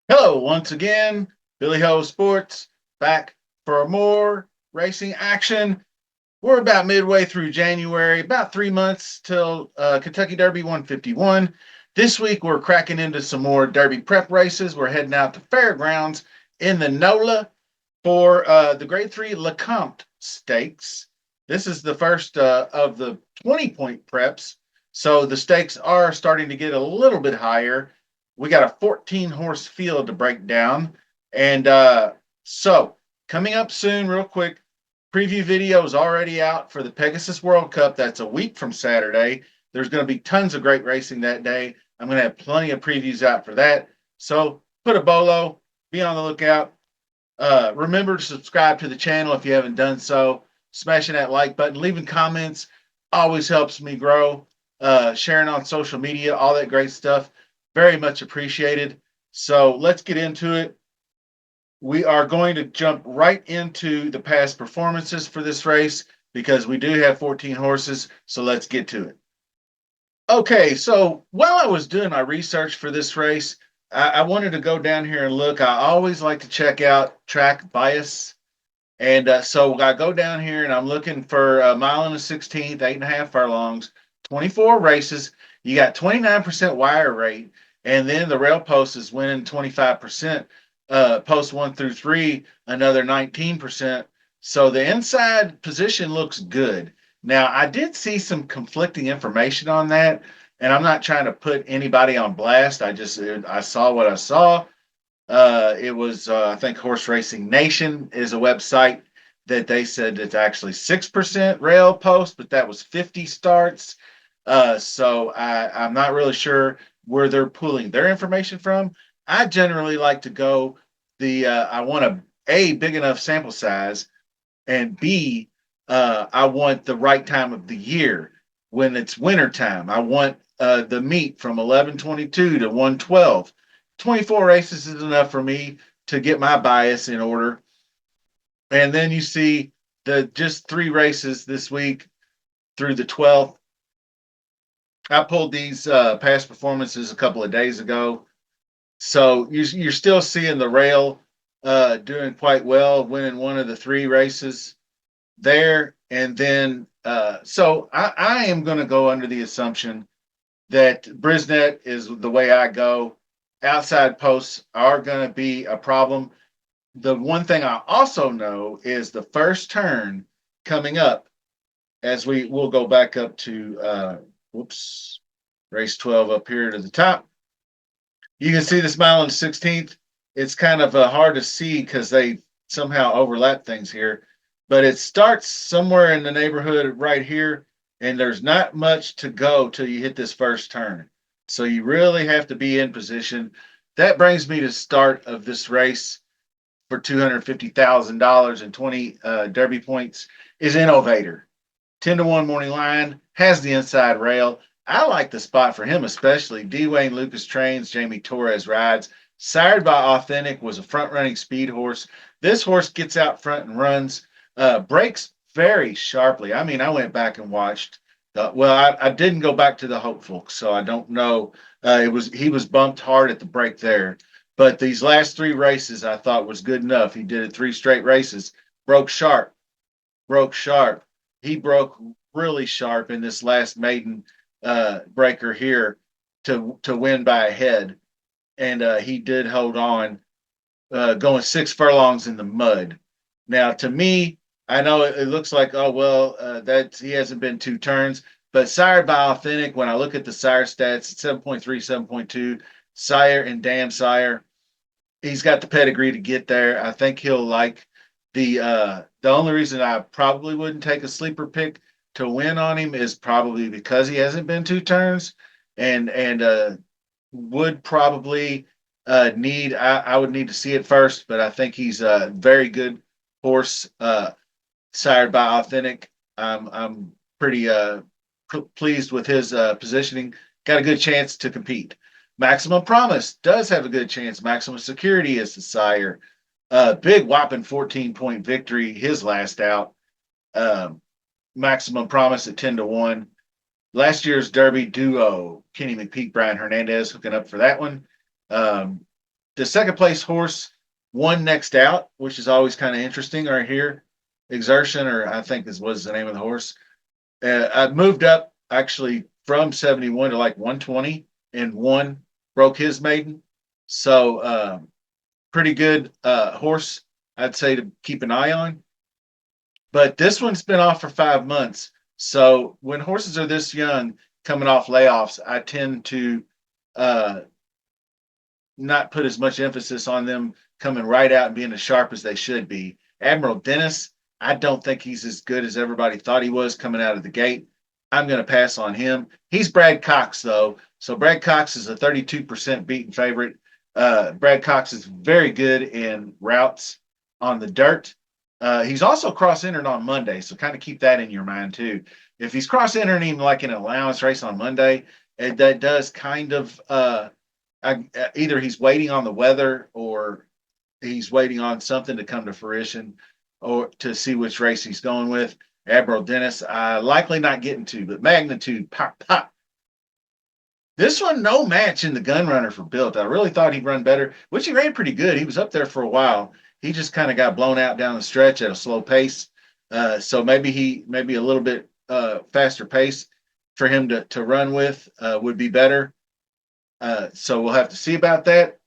Hello, once again, Billy Ho Sports back for more racing action. We're about midway through January, about 3 months till Kentucky Derby 151. This week, we're cracking into some more Derby prep races. We're heading out to Fairgrounds in the NOLA for the Grade 3 Lecomte Stakes. This is the first of the 20-point preps, so the stakes are starting to get a little bit higher. We got a 14 horse field to break down. And so, coming up soon, real quick, preview video is already out for the Pegasus World Cup. That's a week from Saturday. There's going to be tons of great racing that day. I'm going to have plenty of previews out for that. So, put a bolo, be on the lookout. Remember to subscribe to the channel if you haven't done so. Smashing that like button, leaving comments always helps me grow. Sharing on social media, all that great stuff, very much appreciated. So let's get into it. We are going to jump right into the past performances for this race because we do have 14 horses. So let's get to it. Okay, so while I was doing my research for this race, I wanted to go down here and look. I always like to check out track bias. And so I go down here and I'm looking for a mile and a 16th, 8.5 furlongs, 24 races. You got 29% wire rate. And then the rail post is winning 25%. Post 1 through 3, another 19%. So the inside position looks good. Now, I did see some conflicting information on that. And I'm not trying to put anybody on blast. I saw what I saw. It was, I think, Horse Racing Nation is a website that they said it's actually 6% rail post, but that was 50 starts. I'm not really sure where they're pulling their information from. I generally like to go I want a big enough sample size, and B, I want the right time of the year when it's winter time. I want the meet from 11:22 to 1:12. 24 races is enough for me to get my bias in order. And then you see the just 3 races this week through the 12th. I pulled these past performances a couple of days ago. So you're still seeing the rail doing quite well, winning one of the 3 races there. And then, I am going to go under the assumption that Brisnet is the way I go. Outside posts are going to be a problem. The one thing I also know is the first turn coming up as we'll go back up to, race 12 up here to the top. You can see this mile and 16th. It's kind of hard to see because they somehow overlap things here, but it starts somewhere in the neighborhood right here, and there's not much to go till you hit this first turn. So you really have to be in position. That brings me to the start of this race for $250,000 and 20 Derby points is Innovator. 10-1 morning line, has the inside rail. I like the spot for him, especially. Dwayne Lucas trains, Jamie Torres rides. Sired by Authentic was a front running speed horse. This horse gets out front and runs, breaks very sharply. I mean, I went back and watched. I didn't go back to the hopeful, so I don't know. He was bumped hard at the break there, but these last 3 races I thought was good enough. He did it 3 straight races, broke sharp, broke sharp. He broke really sharp in this last maiden breaker here to win by a head, and he did hold on, going 6 furlongs in the mud. Now, to me, I know it looks like, oh well, that he hasn't been 2 turns, but sired by Authentic. When I look at the sire stats, 7.3, 7.2, sire and damn sire, he's got the pedigree to get there. I think he'll like the only reason I probably wouldn't take a sleeper pick to win on him is probably because he hasn't been 2 turns, and would probably I would need to see it first, but I think he's a very good horse, sired by Authentic. I'm pretty pleased with his positioning. Got a good chance to compete. Maximum Promise does have a good chance. Maximum Security is the sire. Big whopping 14-point victory his last out. Um, Maximum promise at 10-1. Last year's Derby duo, Kenny McPeak, Brian Hernandez, hooking up for that one. Um, the second place horse won next out, which is always kind of interesting right here. Exertion, or I think this was the name of the horse. I moved up actually from 71 to like 120 and one broke his maiden. So pretty good horse, I'd say, to keep an eye on. But this one's been off for 5 months. So when horses are this young coming off layoffs, I tend to uh, not put as much emphasis on them coming right out and being as sharp as they should be. Admiral Dennis, I don't think he's as good as everybody thought he was coming out of the gate. I'm going to pass on him. He's Brad Cox, though. So Brad Cox is a 32% beaten favorite. Brad Cox is very good in routes on the dirt. He's also cross entered on Monday, so kind of keep that in your mind too. If he's cross entering like an allowance race on Monday, that does kind of either he's waiting on the weather or he's waiting on something to come to fruition or to see which race he's going with. Admiral Dennis, likely not getting to, but magnitude, pop, pop. This one, no match in the gun runner for Built. I really thought he'd run better, which he ran pretty good. He was up there for a while. He just kind of got blown out down the stretch at a slow pace. So maybe a little bit faster pace for him to run with would be better. So we'll have to see about that.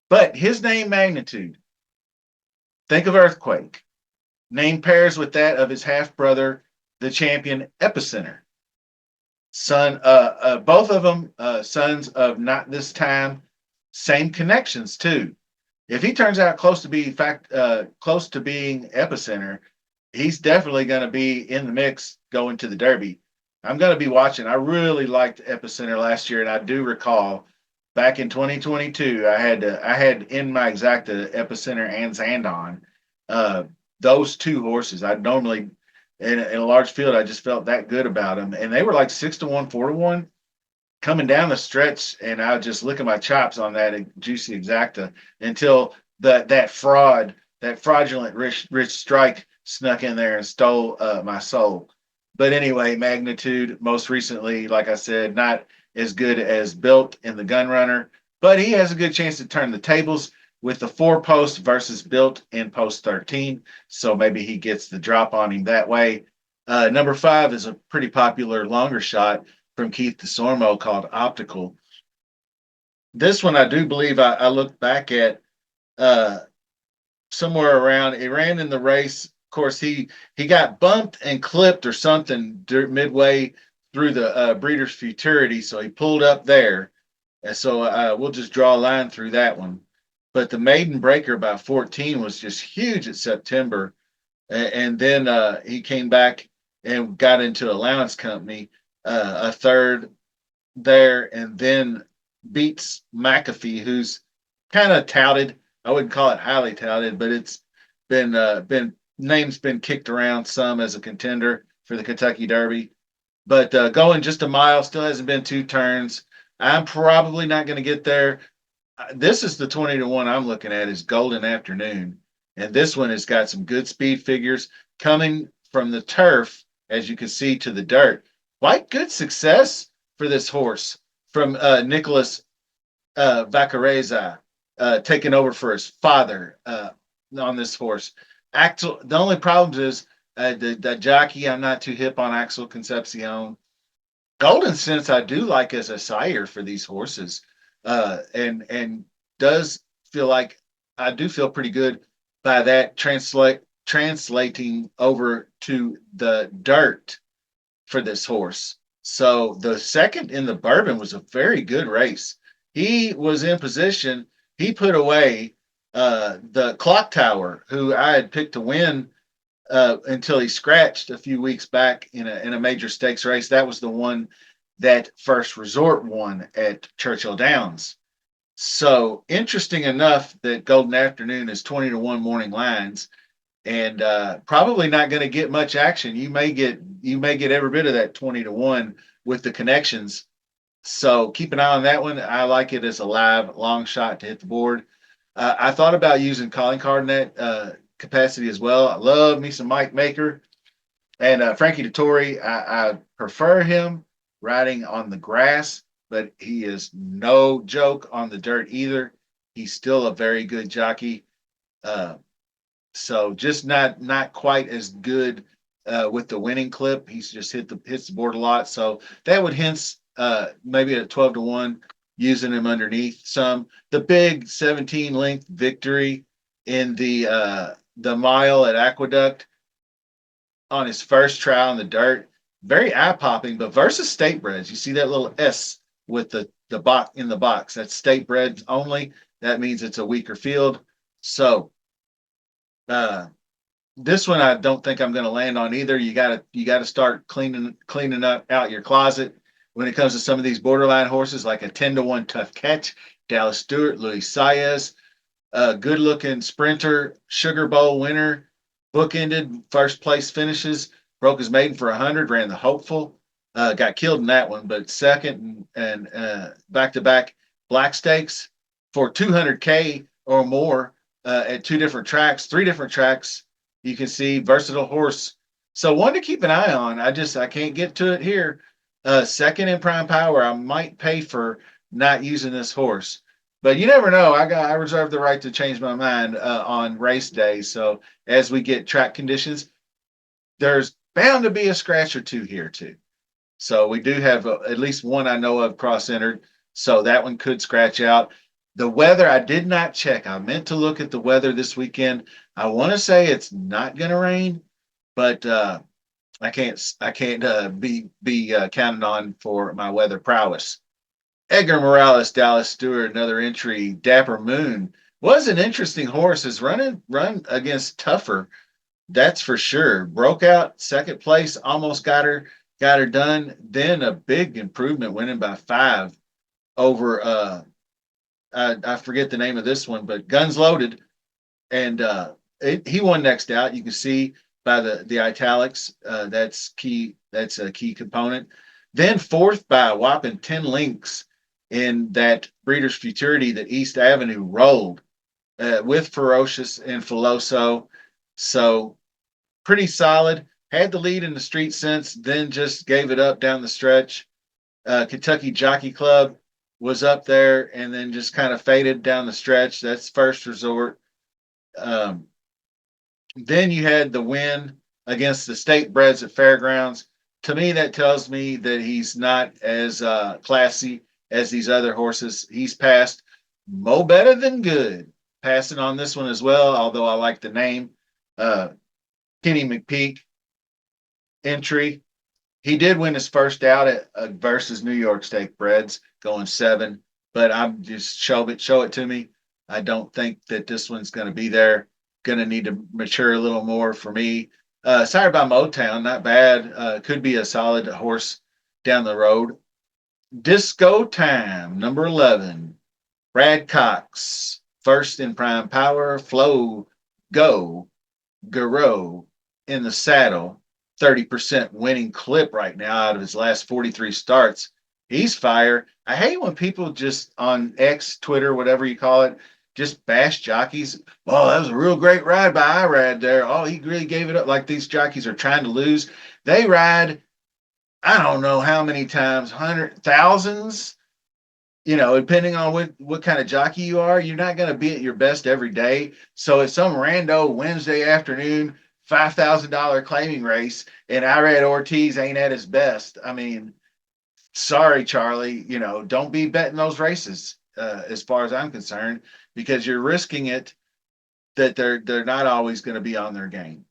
But his name magnitude, think of earthquake. Name pairs with that of his half brother, the champion Epicenter. Both of them sons of not this time. Same connections too. If he turns out close to being Epicenter, he's definitely going to be in the mix going to the Derby. I'm going to be watching. I really liked Epicenter last year, and I do recall back in 2022, I had in my exacta Epicenter and Zandon. Uh, those two horses, I normally in a large field, I just felt that good about them, and they were like 6-1, 4-1 coming down the stretch, and I would just lick at my chops on that juicy exacta until that fraudulent rich strike snuck in there and stole my soul. But anyway, magnitude most recently, like I said, not as good as Built in the gun runner, but he has a good chance to turn the tables with the 4 post versus Built in post 13. So maybe he gets the drop on him that way. Number 5 is a pretty popular longer shot from Keith DeSormo called Optical. This one I do believe I looked back at uh, somewhere around. It ran in the race. Of course, he got bumped and clipped or something midway through the Breeders' Futurity, so he pulled up there. And so we'll just draw a line through that one. But the maiden breaker by 14 was just huge at September. And then he came back and got into allowance company, a third there, and then beats McAfee, who's kind of touted. I wouldn't call it highly touted, but it's been names been kicked around some as a contender for the Kentucky Derby. But going just a mile, still hasn't been 2 turns. I'm probably not going to get there. This is the 20-1 I'm looking at is Golden Afternoon. And this one has got some good speed figures coming from the turf, as you can see, to the dirt. Quite good success for this horse from Nicholas Vacareza, taking over for his father on this horse. Axel, the only problem is the jockey. I'm not too hip on Axel Concepcion. Golden Sense I do like as a sire for these horses, and does feel like I do feel pretty good by that translating over to the dirt for this horse. So the second in the Bourbon was a very good race. He was in position. He put away the Clock Tower, who I had picked to win until he scratched a few weeks back in a major stakes race. That was the one that First Resort won at Churchill Downs. So interesting enough that Golden Afternoon is 20-1 morning lines, and probably not going to get much action. You may get every bit of that 20-1 with the connections. So keep an eye on that one. I like it as a live long shot to hit the board. I thought about using calling card in that capacity as well. I love me some Mike Maker and Frankie Dettori. I prefer him riding on the grass, but he is no joke on the dirt either. He's still a very good jockey. Uh, so just not quite as good with the winning clip. He's just hits the board a lot. So that would hence maybe at 12 to 1 using him underneath some. The big 17 length victory in the mile at Aqueduct on his first trial in the dirt. Very eye popping, but versus state breds, you see that little S with the box in the box. That's state breds only. That means it's a weaker field. So uh, this one I don't think I'm going to land on either. You got to start cleaning up out your closet when it comes to some of these borderline horses, like a 10 to 1 tough catch, Dallas Stewart, Luis Saez, a good looking sprinter, Sugar Bowl winner, bookended first place finishes, broke his maiden for 100, ran the hopeful, got killed in that one, but second and back to back black stakes for 200K or more at two different tracks, three different tracks. You can see versatile horse. So one to keep an eye on. I can't get to it here. Second in prime power, I might pay for not using this horse. But you never know. I reserve the right to change my mind on race day. So as we get track conditions, there's bound to be a scratch or two here too. So we do have at least one I know of cross entered. So that one could scratch out. The weather I did not check. I meant to look at the weather this weekend. I want to say it's not going to rain, but I can't be counted on for my weather prowess. Edgar Morales, Dallas Stewart, another entry. Dapper Moon was an interesting horse. His run against tougher, that's for sure. Broke out second place, almost got her done. Then a big improvement, winning by 5 over I forget the name of this one, but Guns Loaded, and he won next out. You can see by the italics. That's key. That's a key component. Then fourth by a whopping 10 links in that Breeders' Futurity that East Avenue rolled with Ferocious and Filoso. So pretty solid. Had the lead in the street sense, then just gave it up down the stretch. Kentucky Jockey Club was up there and then just kind of faded down the stretch. That's first resort. Um, then you had the win against the state breds at Fairgrounds. To me, that tells me that he's not as classy as these other horses. He's passed Mo better than good. Passing on this one as well, although I like the name. Uh, Kenny McPeak entry. He did win his first out at versus New York State Breds, going 7. But I'm just show it to me. I don't think that this one's going to be there. Going to need to mature a little more for me. Sired by Motown, not bad. Could be a solid horse down the road. Disco Time, number 11. Brad Cox, first in prime power. Flow, go. Garreau in the saddle, 30% winning clip right now out of his last 43 starts. He's fire. I hate when people just on X, Twitter, whatever you call it, just bash jockeys. Oh, that was a real great ride by Irad there. Oh, he really gave it up, like these jockeys are trying to lose. They ride, I don't know how many times, hundred thousands, depending on what kind of jockey you are, you're not going to be at your best every day. So it's some rando Wednesday afternoon $5,000 claiming race, and Irad Ortiz ain't at his best. I mean, sorry, Charlie. Don't be betting those races, as far as I'm concerned, because you're risking it that they're not always going to be on their game.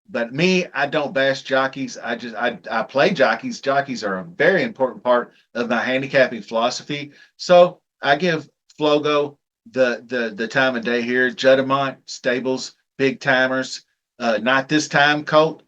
But me, I don't bash jockeys. I play jockeys. Jockeys are a very important part of my handicapping philosophy. So I give Flogo the time of day here. Judamont Stables, big timers. Not this time, Colt,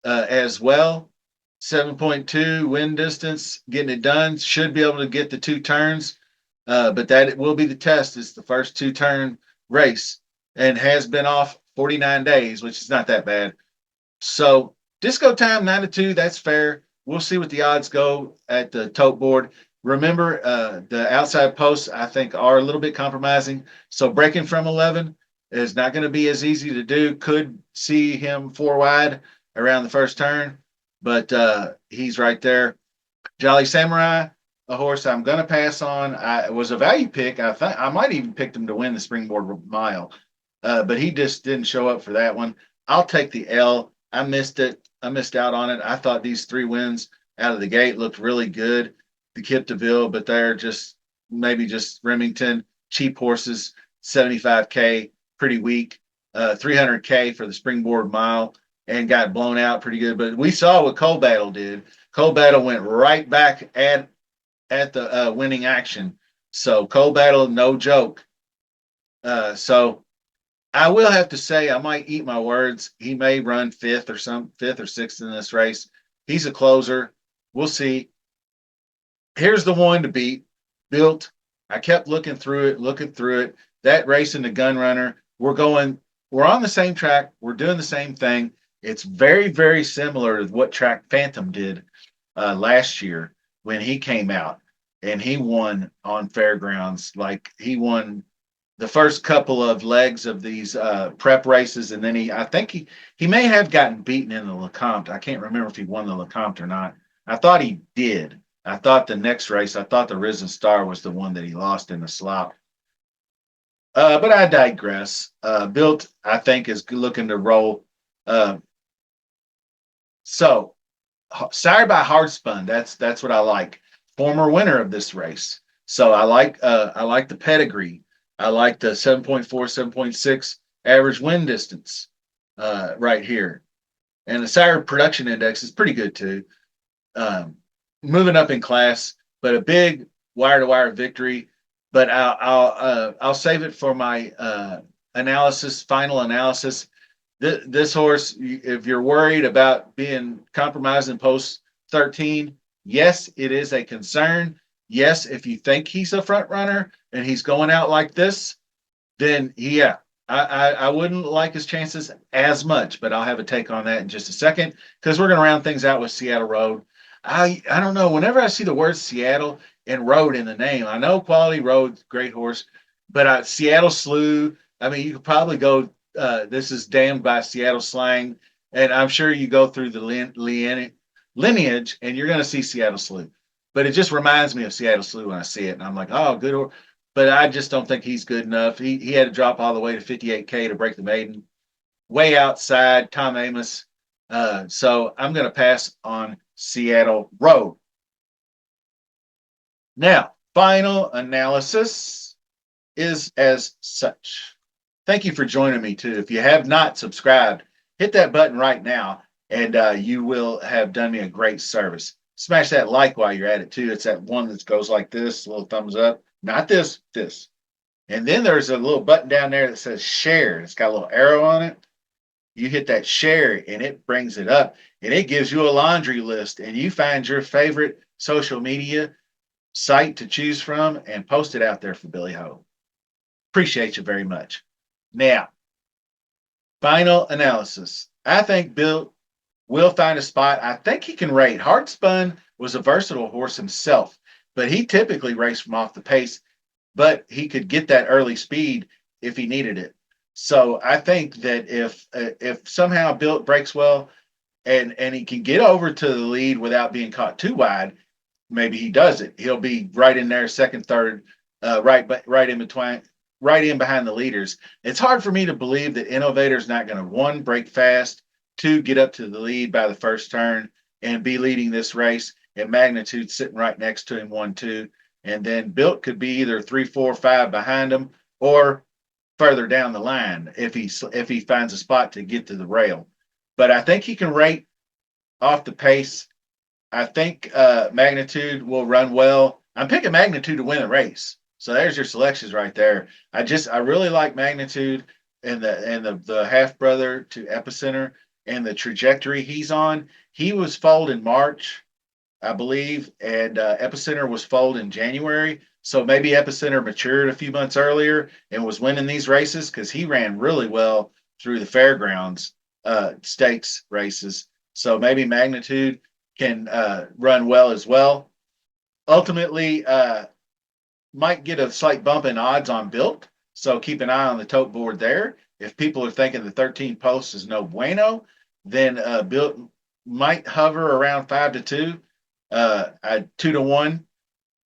as well. 7.2 win distance, getting it done. Should be able to get the 2 turns. But that will be the test. It's the first 2-turn race and has been off 49 days, which is not that bad. So Disco Time 9 to 2, that's fair. We'll see what the odds go at the tote board. Remember, the outside posts I think are a little bit compromising. So breaking from 11 is not going to be as easy to do. Could see him four wide around the first turn, but he's right there. Jolly Samurai, a horse I'm going to pass on. I was a value pick. I think I might even picked him to win the Springboard Mile, but he just didn't show up for that one. I'll take the L. I missed it. I missed out on it. I thought these three wins out of the gate looked really good. The Kip DeVille, but they're just maybe just Remington cheap horses. 75K, pretty weak. 300K for the Springboard Mile and got blown out pretty good. But we saw what Cold Battle did. Cold Battle went right back at the winning action. So Cold Battle, no joke. So I will have to say I might eat my words. He may run fifth or sixth in this race. He's a closer. We'll see. Here's the one to beat. Built. I kept looking through it. That race in the gun runner. We're on the same track. We're doing the same thing. It's very, very similar to what track Phantom did last year when he came out and he won on Fairgrounds. Like he won the first couple of legs of these prep races, and then I think he may have gotten beaten in the Lecomte. I can't remember if he won the Lecomte or not. I thought he did. I thought the next race, I thought the Risen Star was the one that he lost in the slop. But I digress. Built, I think, is looking to roll. Uh, so Sired by Hardspun. That's what I like. Former winner of this race. So I like the pedigree. I like the 7.4, 7.6 average win distance right here. And the Sired production index is pretty good too. Um, Moving up in class, but a big wire to wire victory. But I'll save it for my final analysis. This horse, if you're worried about being compromised in post 13, yes, it is a concern. Yes, if you think he's a front runner and he's going out like this, then yeah, I wouldn't like his chances as much, but I'll have a take on that in just a second because we're going to round things out with Seattle Road. I don't know. Whenever I see the word Seattle and Road in the name, I know Quality Road, great horse, but Seattle Slew. I mean, you could probably go. This is damned by Seattle slang, and I'm sure you go through the lineage, and you're going to see Seattle Slew. But it just reminds me of Seattle Slew when I see it, and I'm like, oh, good. But I just don't think he's good enough. He had to drop all the way to 58K to break the maiden. Way outside Tom Amos. So I'm going to pass on Seattle Road. Now, final analysis is as such. Thank you for joining me too. If you have not subscribed, hit that button right now and you will have done me a great service. Smash that like while you're at it too. It's that one that goes like this, little thumbs up. Not this, this. And then there's a little button down there that says share. It's got a little arrow on it. You hit that share and it brings it up and it gives you a laundry list and you find your favorite social media site to choose from and post it out there for Billy Ho. Appreciate you very much. Now, final analysis. I think Bill will find a spot. I think he can rate. Hardspun was a versatile horse himself, but he typically raced from off the pace, but he could get that early speed if he needed it. So I think that if somehow Built breaks well and he can get over to the lead without being caught too wide, maybe he does it. He'll be right in there, second, third, right in between, right in behind the leaders. It's hard for me to believe that Innovator's not going to one break fast, two get up to the lead by the first turn and be leading this race, and Magnitude sitting right next to him 1-2, and then Built could be either 3, 4, 5 behind him or further down the line if he finds a spot to get to the rail. But I think he can rate off the pace. I think Magnitude will run well. I'm picking Magnitude to win the race. So there's your selections right there. I really like Magnitude and the half brother to Epicenter and the trajectory he's on. He was foaled in March, I believe, and Epicenter was foaled in January. So maybe Epicenter matured a few months earlier and was winning these races because he ran really well through the Fairgrounds stakes races. So maybe Magnitude can run well as well. ultimately might get a slight bump in odds on built. So keep an eye on the tote board there. If people are thinking the 13 posts is no bueno, then built might hover around 5 to 2, 2 to 1,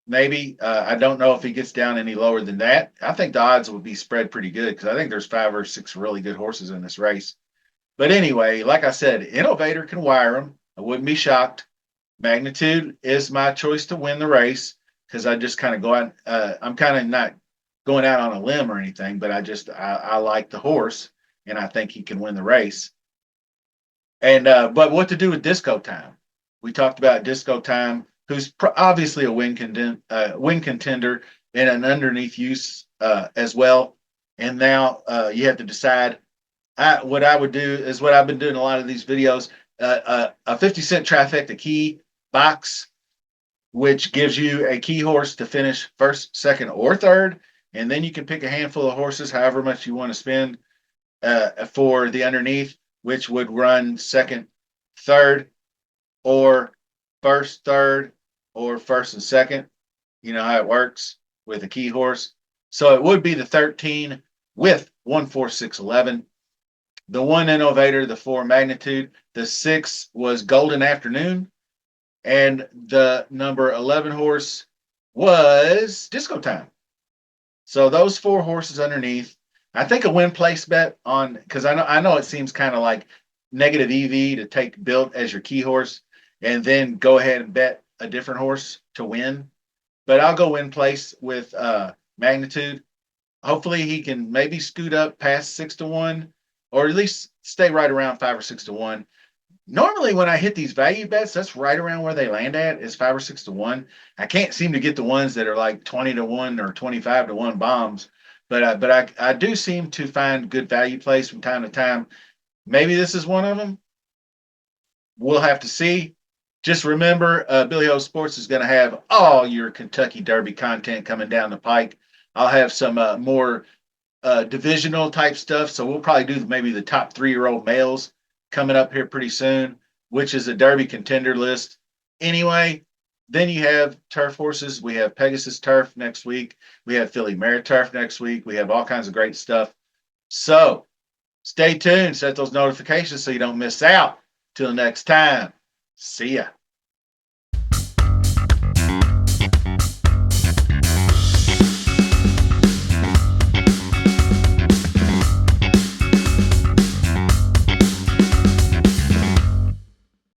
maybe. I don't know if he gets down any lower than that. I think the odds will be spread pretty good because I think there's 5 or 6 really good horses in this race. But anyway, like I said, Innovator can wire them. I wouldn't be shocked. Magnitude is my choice to win the race because I just kind of go out. I'm kind of not going out on a limb or anything, but I like the horse and I think he can win the race. And but what to do with Disco Time? We talked about Disco Time, who's obviously a win contender and an underneath use as well. And now you have to decide. What I would do is what I've been doing in a lot of these videos: a 50-cent trifecta key box, which gives you a key horse to finish first, second, or third, and then you can pick a handful of horses, however much you want to spend for the underneath, which would run second, third, or first, third, or first and second. You know how it works with a key horse. So it would be the 13 with 14611. The one innovator, the 4 magnitude, the 6 was Golden Afternoon, and the number 11 horse was Disco Time. So those 4 horses underneath. I think a win place bet on, because I know it seems kind of like negative EV to take Built as your key horse and then go ahead and bet a different horse to win. But I'll go win place with Magnitude. Hopefully he can maybe scoot up past 6 to 1, or at least stay right around 5 or 6 to 1. Normally, when I hit these value bets, that's right around where they land at is 5 or 6 to 1. I can't seem to get the ones that are like 20 to 1 or 25 to 1 bombs, but I do seem to find good value plays from time to time. Maybe this is one of them. We'll have to see. Just remember, Billy Ho Sports is going to have all your Kentucky Derby content coming down the pike. I'll have some more divisional type stuff. So we'll probably do maybe the top 3-year-old males coming up here pretty soon, which is a Derby contender list. Anyway, then you have turf horses. We have Pegasus Turf next week. We have Philly Mare Turf next week. We have all kinds of great stuff. So stay tuned, set those notifications so you don't miss out. Till next time, see ya.